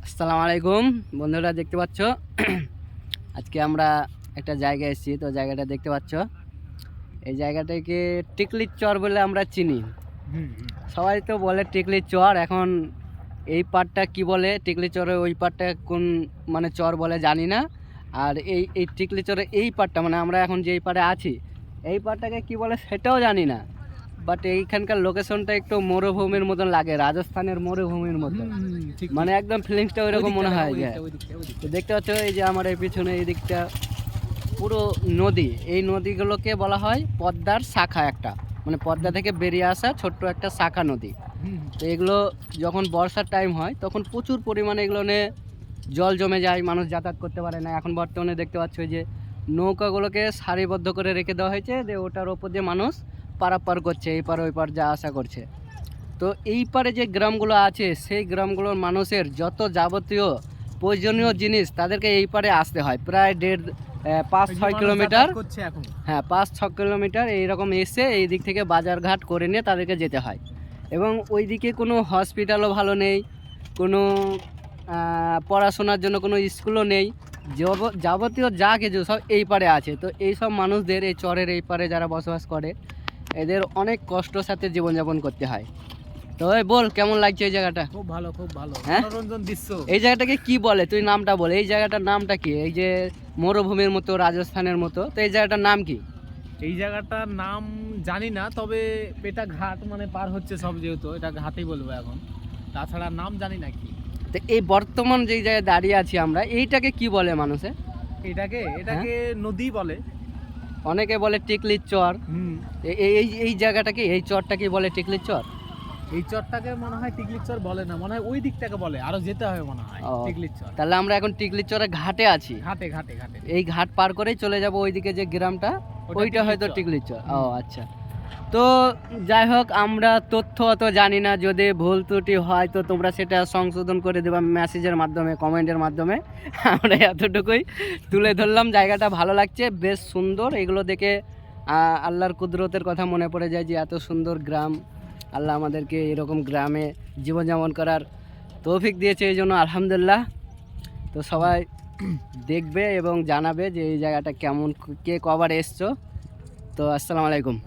আসসালামু আলাইকুম বন্ধুরা, দেখতে পাচ্ছ আজকে আমরা একটা জায়গায় এসেছি। তো জায়গাটা দেখতে পাচ্ছ, এই জায়গাটাকে টিকলির চর বলে আমরা চিনি। সবাই তো বলে টিকলির চর। এখন এই পাড়টা কি বলে টিকলি চরে, ওই পাড়টা কোন মানে চর বলে জানি না। আর এই এই টিকলি চরে এই পাড়টা মানে আমরা এখন যেই পাড়ে আছি এই পাড়টাকে কি বলে সেটাও জানি না। বাট এইখানকার লোকেশনটা একটু মরুভূমির মতন লাগে, রাজস্থানের মরুভূমির মতন। মানে একদম ফিলিংসটা ওইরকম মনে হয় যে। তো দেখতে পাচ্ছ এই যে আমার এই পিছনে এই দিকটা পুরো নদী। এই নদীগুলোকে বলা হয় পদ্মার শাখা একটা, মানে পদ্মা থেকে বেরিয়ে আসা ছোট্ট একটা শাখা নদী। তো এগুলো যখন বর্ষার টাইম হয় তখন প্রচুর পরিমাণে এগুলো নিয়ে জল জমে যায়, মানুষ যাতায়াত করতে পারে না। এখন বর্তমানে দেখতে পাচ্ছ যে নৌকাগুলোকে সারিবদ্ধ করে রেখে দেওয়া হয়েছে, যে ওটার ওপর দিয়ে মানুষ পারাপার করছে, এই পার ওই পার যা আসা করছে। তো এই পারে যে গ্রামগুলো আছে সেই গ্রামগুলোর মানুষের যত যাবতীয় প্রয়োজনীয় জিনিস তাদেরকে এই পারে আসতে হয় প্রায় 5-6 কিলোমিটার। হ্যাঁ, 5-6 কিলোমিটার এইরকম এসে এই দিক থেকে বাজারঘাট করে নিয়ে তাদেরকে যেতে হয়। এবং ওইদিকে কোনো হসপিটালও ভালো নেই, কোনো পড়াশোনার জন্য কোনো স্কুলও নেই। যাবতীয় যা কিছু সব এই পারে আছে। তো এই সব মানুষদের এই চরের এই পারে যারা বসবাস করে এদের অনেক কষ্টর সাথে জীবনযাপন করতে হয়। তো বল কেমন লাগছে এই জায়গাটা? খুব ভালো, খুব ভালো, হ্যাঁ? মনোরঞ্জন দৃশ্য। এই জায়গাটাকে কি বলে, তুই নামটা বল। এই জায়গাটার নামটা কি? এই যে মরুভূমির মতো রাজস্থানের মতো, তো এই জায়গাটার নাম কি? এই জায়গাটার নাম জানি না, তবে এটা ঘাট মানে পার হচ্ছে সব, যেহেতু এটা ঘাটেই বলবো এখন, তাছাড়া নাম জানি না কি। তো এই বর্তমান যেই জায়গায় দাঁড়িয়ে আছি আমরা, এইটাকে কি বলে মানুষে? এটাকে নদী বলে, অনেকে বলে টিকলির চর। এই জায়গাটাকে, এই চরটাকে বলে টিকলির চর। এই চরটাকে মনে হয় টিকলির চর বলে না, মনে হয় ওই দিকটাকে বলে, আরো যেতে হবে মনে হয় টিকলির চর। তাহলে আমরা এখন টিকলির চরের ঘাটে আছি। ঘাটে ঘাটে ঘাটে এই ঘাট পার করেই চলে যাব ওইদিকে যে গ্রামটা, ওইটা হয়তো টিকলির চর। ও আচ্ছা। তো যাই হোক, আমরা তথ্য অত জানি না, যদি ভুল ত্রুটি হয় তো তোমরা সেটা সংশোধন করে দেবা মেসেজের মাধ্যমে, কমেন্টের মাধ্যমে। আমরা এতটুকুই তুলে ধরলাম। জায়গাটা ভালো লাগছে, বেশ সুন্দর। এগুলো দেখে আল্লাহর কুদরতের কথা মনে পড়ে যায় যে এত সুন্দর গ্রাম আল্লাহ আমাদেরকে এরকম গ্রামে জীবনযাপন করার তৌফিক দিয়েছে, এই জন্য আলহামদুলিল্লাহ। তো সবাই দেখবে এবং জানাবে যে এই জায়গাটা কেমন, কে কবার এসছো। তো আসসালামু আলাইকুম।